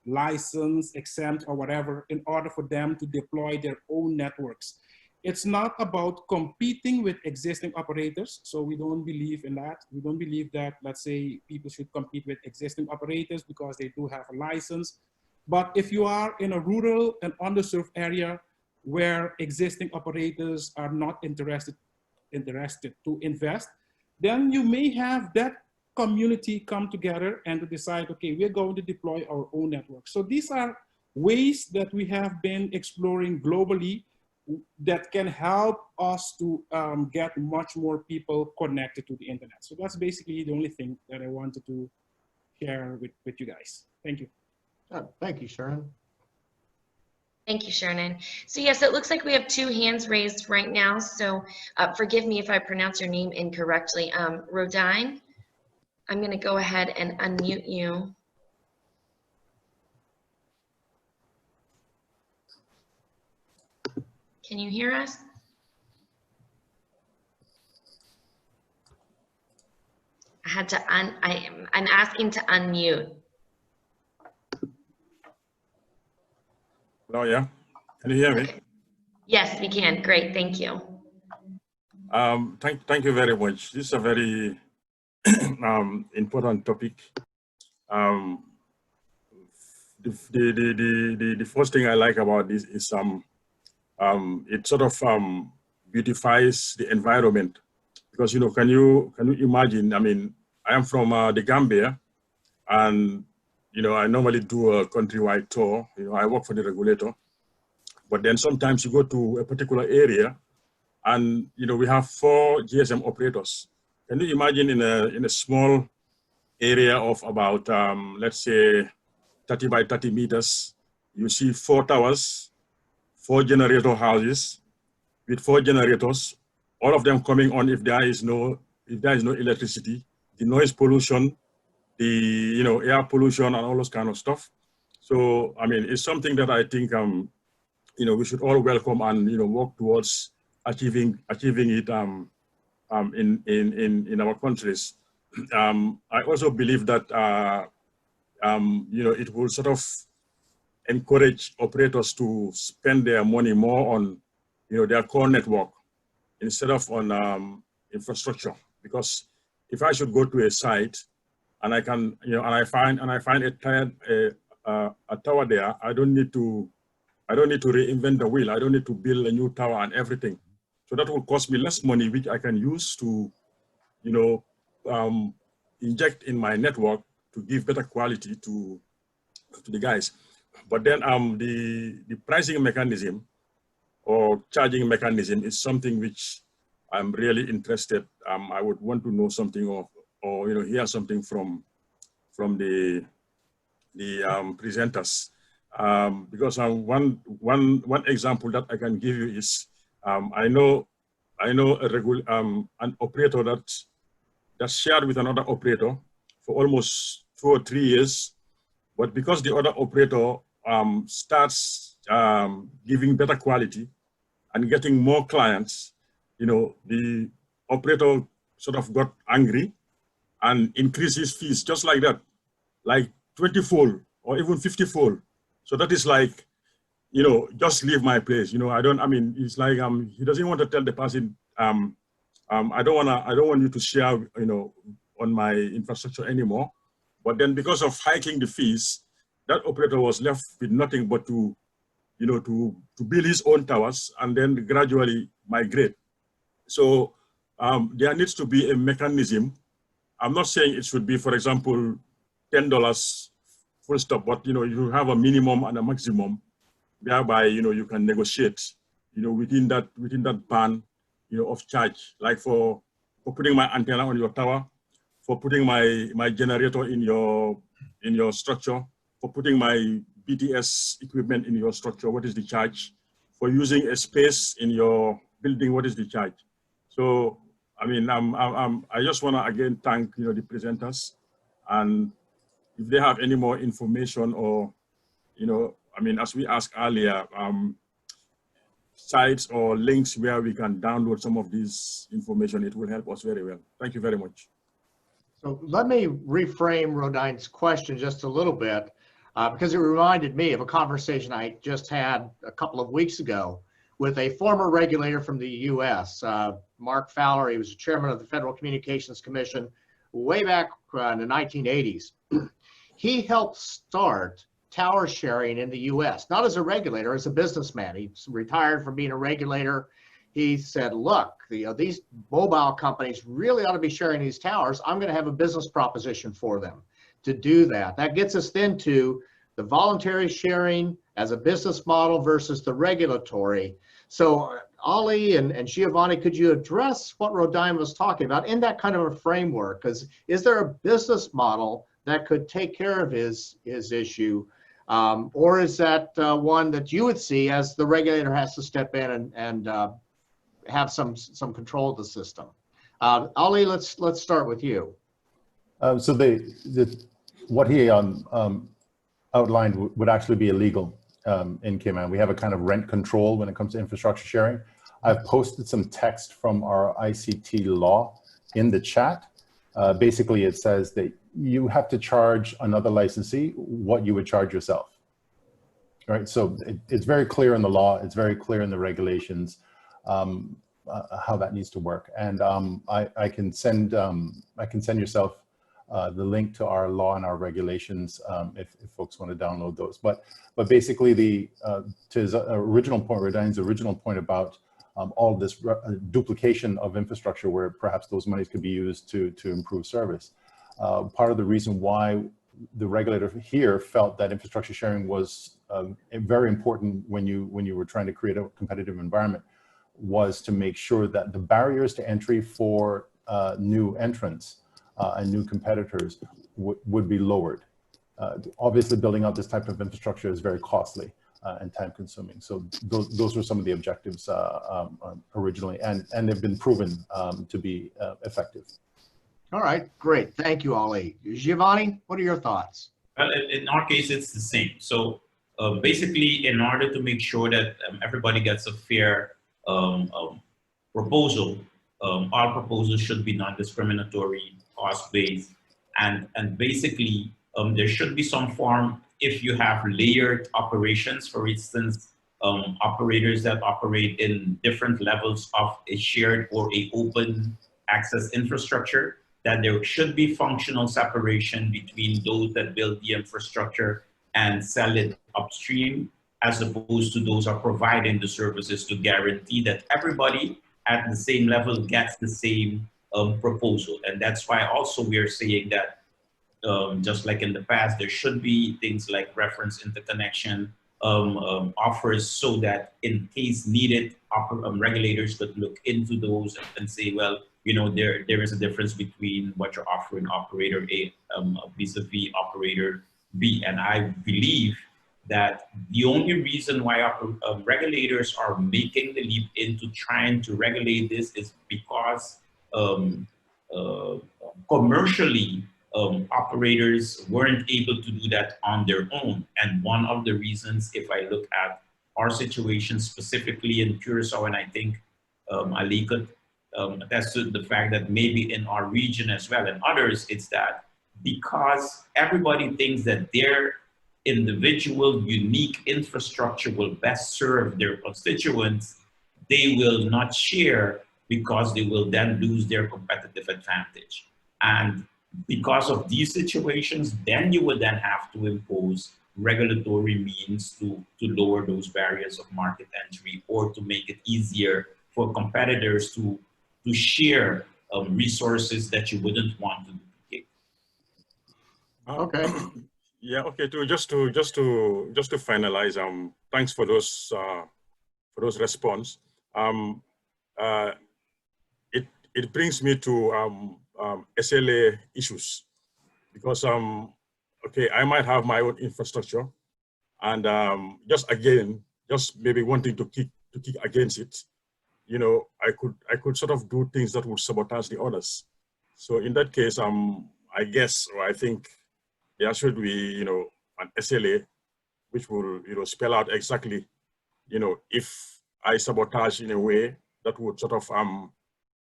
license, exempt, or whatever, in order for them to deploy their own networks. It's not about competing with existing operators. So we don't believe in that. We don't believe that, let's say, people should compete with existing operators because they do have a license. But if you are in a rural and underserved area where existing operators are not interested to invest, then you may have that community come together and to decide, okay, we're going to deploy our own network. So these are ways that we have been exploring globally that can help us to get much more people connected to the internet. So that's basically the only thing that I wanted to share with you guys. Thank you. Thank you, Sharon. Thank you, Sharon. So yes, it looks like we have 2 hands raised right now. So forgive me if I pronounce your name incorrectly. Rodine, I'm going to go ahead and unmute you. Can you hear us? I had to I'm asking to unmute. Oh yeah, can you hear me? Okay. Yes, we can. Great, thank you. Thank you very much. This is a very important topic. The first thing I like about this is it sort of beautifies the environment, because can you imagine? I mean, I am from the Gambia, and I normally do a countrywide tour. I work for the regulator, but then sometimes you go to a particular area, and we have 4 GSM operators. Can you imagine in a small area of about let's say 30 by 30 meters, you see 4 towers, 4 generator houses with 4 generators, all of them coming on if there is no electricity, the noise pollution, the air pollution and all those kind of stuff. So I mean, it's something that I think we should all welcome and work towards achieving it in our countries. I also believe that it will sort of encourage operators to spend their money more on their core network instead of on infrastructure. Because if I should go to a site and I can and I find a tower there, I don't need to reinvent the wheel. I don't need to build a new tower and everything. So that will cost me less money, which I can use to inject in my network to give better quality to the guys. But then the pricing mechanism or charging mechanism is something which I'm really interested. I would want to know something or hear something from the presenters, because one example that I can give you is I know an operator that's shared with another operator for almost 2 or 3 years, but because the other operator starts giving better quality and getting more clients, the operator sort of got angry and increased his fees just like that, like 20-fold or even 50-fold. So that is like, just leave my place. It's like he doesn't want to tell the person, I don't want you to share, on my infrastructure anymore. But then because of hiking the fees, that operator was left with nothing but to build his own towers and then gradually migrate. So there needs to be a mechanism. I'm not saying it should be, for example, $10 full stop, but you have a minimum and a maximum, whereby you can negotiate within that band of charge, like for putting my antenna on your tower, for putting my generator in your structure, for putting my BTS equipment in your structure, what is the charge? For using a space in your building, what is the charge? So I mean, I just want to again thank the presenters, and if they have any more information or I mean, as we asked earlier, sites or links where we can download some of this information, it will help us very well. Thank you very much. So let me reframe Rodine's question just a little bit, because it reminded me of a conversation I just had a couple of weeks ago with a former regulator from the U.S., Mark Fowler. He was the chairman of the Federal Communications Commission way back in the 1980s. He helped start tower sharing in the U.S., not as a regulator, as a businessman. He's retired from being a regulator. He said, look, these mobile companies really ought to be sharing these towers. I'm going to have a business proposition for them to do that. That gets us then to the voluntary sharing as a business model versus the regulatory. So Alee and Giovanni, could you address what Rodine was talking about in that kind of a framework? Because is there a business model that could take care of his issue? Or is that one that you would see as the regulator has to step in and have some control of the system? Alee, let's start with you. So what he outlined would actually be illegal in Cayman. We have a kind of rent control when it comes to infrastructure sharing. I've posted some text from our ICT law in the chat. Basically, it says that you have to charge another licensee what you would charge yourself. Right. So it's very clear in the law. It's very clear in the regulations how that needs to work. And I can send yourself the link to our law and our regulations if folks want to download those. But basically, to his original point, Rodine's original point about all this duplication of infrastructure, where perhaps those monies could be used to improve service. Part of the reason why the regulator here felt that infrastructure sharing was very important when you were trying to create a competitive environment was to make sure that the barriers to entry for new entrants and new competitors would be lowered. Obviously, building out this type of infrastructure is very costly and time consuming. So those were some of the objectives originally, and they've been proven to be effective. All right, great. Thank you, Alee. Giovanni, what are your thoughts? In our case, it's the same. So basically, in order to make sure that everybody gets a fair proposal, all proposals should be non-discriminatory, cost-based, and basically there should be some form, if you have layered operations, for instance, operators that operate in different levels of a shared or a open access infrastructure, that there should be functional separation between those that build the infrastructure and sell it upstream, as opposed to those who are providing the services, to guarantee that everybody at the same level gets the same proposal. And that's why also we are saying that just like in the past, there should be things like reference interconnection offers, so that in case needed, regulators could look into those and say, well, you know, there is a difference between what you're offering operator A vis-a-vis operator B. And I believe that the only reason why regulators are making the leap into trying to regulate this is because commercially operators weren't able to do that on their own. And one of the reasons, if I look at our situation specifically in Curaçao, and I think Alee could attest to the fact that maybe in our region as well and others, it's that because everybody thinks that their individual unique infrastructure will best serve their constituents, they will not share because they will then lose their competitive advantage. And because of these situations, then you would then have to impose regulatory means to lower those barriers of market entry, or to make it easier for competitors to share resources that you wouldn't want to duplicate. Okay. Yeah. Okay. Just to finalize. Thanks for those response. It brings me to SLA issues, because okay, I might have my own infrastructure, and just maybe wanting to kick against it, you know, I could sort of do things that would sabotage the others. So in that case, I guess, or I think there should be, you know, an SLA which will, spell out exactly, if I sabotage in a way that would sort of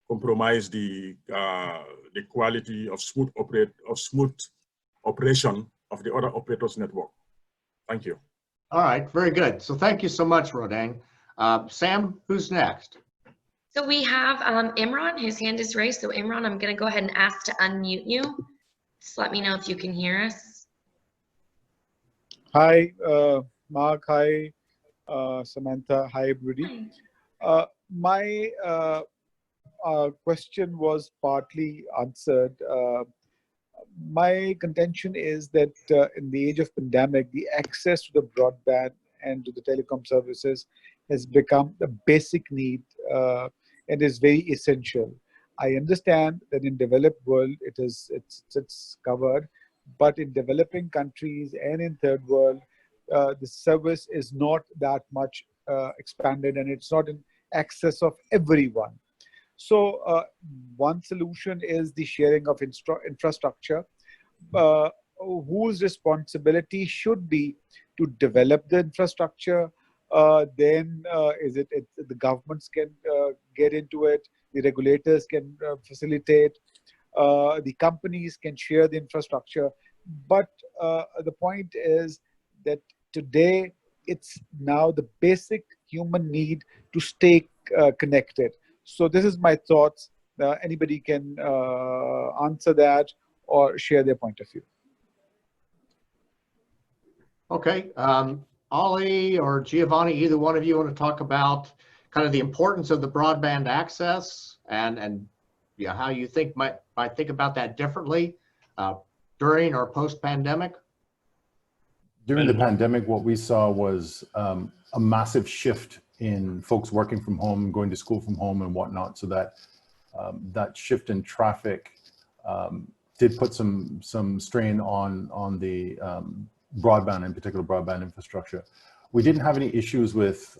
compromise the quality of smooth operation of the other operators' network. Thank you. All right, very good. So thank you so much, Rodang. Sam, who's next? So we have Imran, his hand is raised. So Imran, I'm going to go ahead and ask to unmute you. Just let me know if you can hear us. Hi, Mark. Hi, Samantha. Hi, everybody. My question was partly answered. My contention is that in the age of pandemic, the access to the broadband and to the telecom services has become a basic need and is very essential. I understand that in developed world it's covered, but in developing countries and in third world, the service is not that much expanded, and it's not in access of everyone. So one solution is the sharing of infrastructure. Whose responsibility should be to develop the infrastructure? Then is it the governments can get into it, the regulators can facilitate, the companies can share the infrastructure. But the point is that today it's now the basic human need to stay connected. So this is my thoughts. Anybody can answer that or share their point of view. Okay, Alee or Giovanni, either one of you want to talk about kind of the importance of the broadband access and yeah, how you think might think about that differently during or post-pandemic? During the pandemic, what we saw was a massive shift in folks working from home, going to school from home and whatnot. So that that shift in traffic did put some strain on the broadband, in particular broadband infrastructure. We didn't have any issues with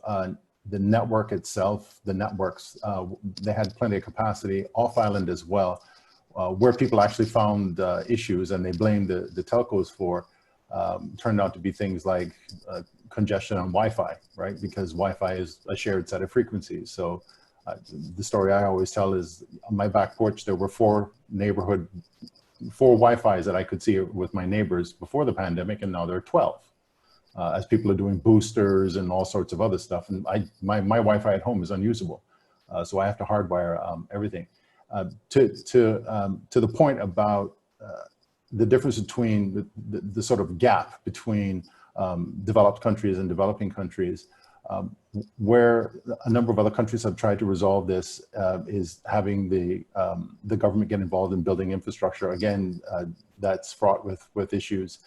the network itself, the networks. They had plenty of capacity off island as well. Where people actually found issues and they blamed the telcos for turned out to be things like congestion on Wi-Fi, right? Because Wi-Fi is a shared set of frequencies. So the story I always tell is on my back porch, there were four Wi-Fis that I could see with my neighbors before the pandemic, and now there are 12. As people are doing boosters and all sorts of other stuff. And my Wi-Fi at home is unusable. So I have to hardwire everything. To the point about the difference between the sort of gap between developed countries and developing countries, where a number of other countries have tried to resolve this is having the government get involved in building infrastructure. Again, that's fraught with issues.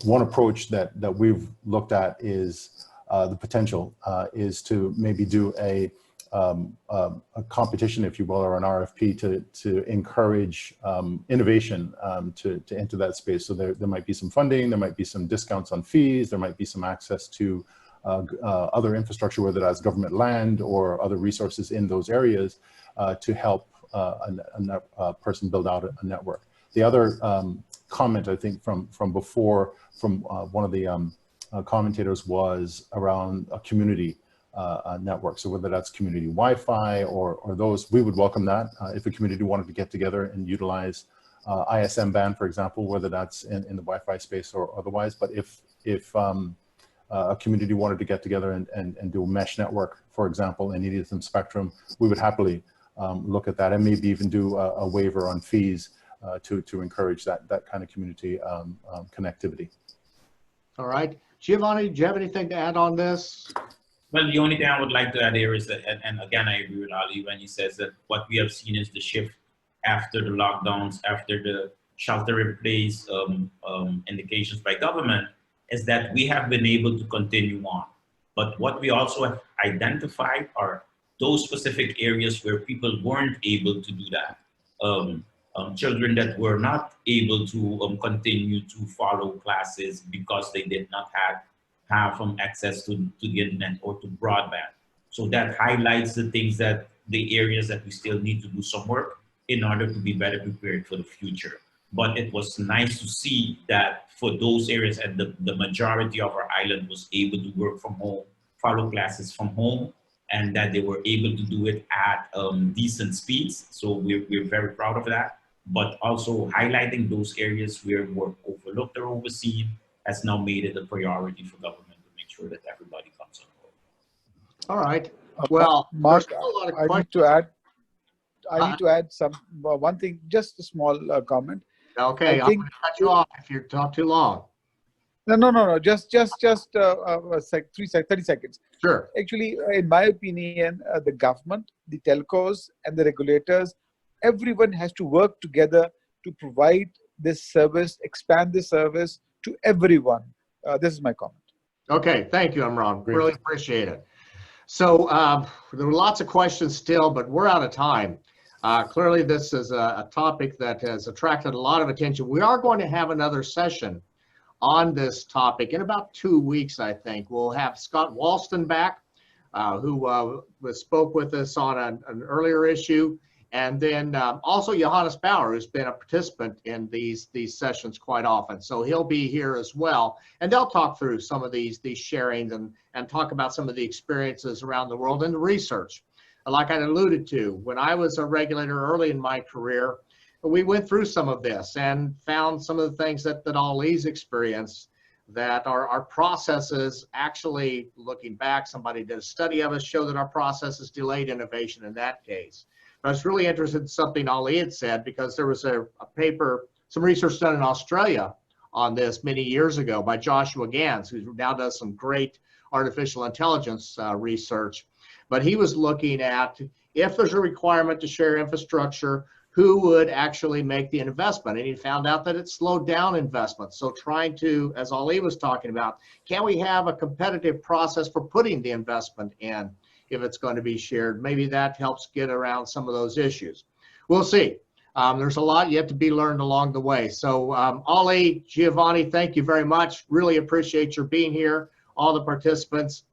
One approach that we've looked at is the potential is to maybe do a competition, if you will, or an RFP to encourage innovation to enter that space. So there might be some funding, there might be some discounts on fees, there might be some access to other infrastructure, whether that's government land or other resources in those areas to help a person build out a network. The other comment, I think, from before, from one of the commentators was around a community network. So whether that's community Wi-Fi or those, we would welcome that. If a community wanted to get together and utilize ISM band, for example, whether that's in the Wi-Fi space or otherwise. But if a community wanted to get together and do a mesh network, for example, and needed some spectrum, we would happily look at that and maybe even do a waiver on fees to encourage that kind of community connectivity. All right. Giovanni, do you have anything to add on this? Well, the only thing I would like to add here is that, and again, I agree with Alee when he says that what we have seen is the shift after the lockdowns, after the shelter-in-place indications by government, is that we have been able to continue on. But what we also have identified are those specific areas where people weren't able to do that. Children that were not able to continue to follow classes because they did not have access to the internet or to broadband. So that highlights the areas that we still need to do some work in order to be better prepared for the future. but it was nice to see that for those areas, and the majority of our island was able to work from home, follow classes from home, and that they were able to do it at decent speeds. So we're very proud of that. But also highlighting those areas where were overlooked or overseen has now made it a priority for government to make sure that everybody comes on board. All right. Well, Mark, there's still a lot of I questions. need to add some one thing, just a small comment. Okay, I'm think- going to cut you off if you talk too long. No. Just 30 seconds. Sure. Actually, in my opinion, the government, the telcos, and the regulators, everyone has to work together to provide this service, expand this service to everyone. This is my comment. Okay, thank you, Imran. Great. Really appreciate it. So there were lots of questions still, but we're out of time. Clearly, this is a topic that has attracted a lot of attention. We are going to have another session on this topic in about 2 weeks, I think. We'll have Scott Walston back, who spoke with us on an earlier issue. And then also Johannes Bauer, who's been a participant in these sessions quite often. So he'll be here as well. And they'll talk through some of these sharings and talk about some of the experiences around the world and the research. Like I alluded to, when I was a regulator early in my career, we went through some of this and found some of the things that Alee's experienced, that our processes actually, looking back, somebody did a study of us, show that our processes delayed innovation in that case. I was really interested in something Alee had said, because there was a paper, some research done in Australia on this many years ago by Joshua Gans, who now does some great artificial intelligence research. But he was looking at, if there's a requirement to share infrastructure, who would actually make the investment? And he found out that it slowed down investment. So trying to, as Alee was talking about, can we have a competitive process for putting the investment in if it's going to be shared? Maybe that helps get around some of those issues. We'll see. There's a lot yet to be learned along the way. So Alee, Giovanni, thank you very much. Really appreciate your being here. All the participants,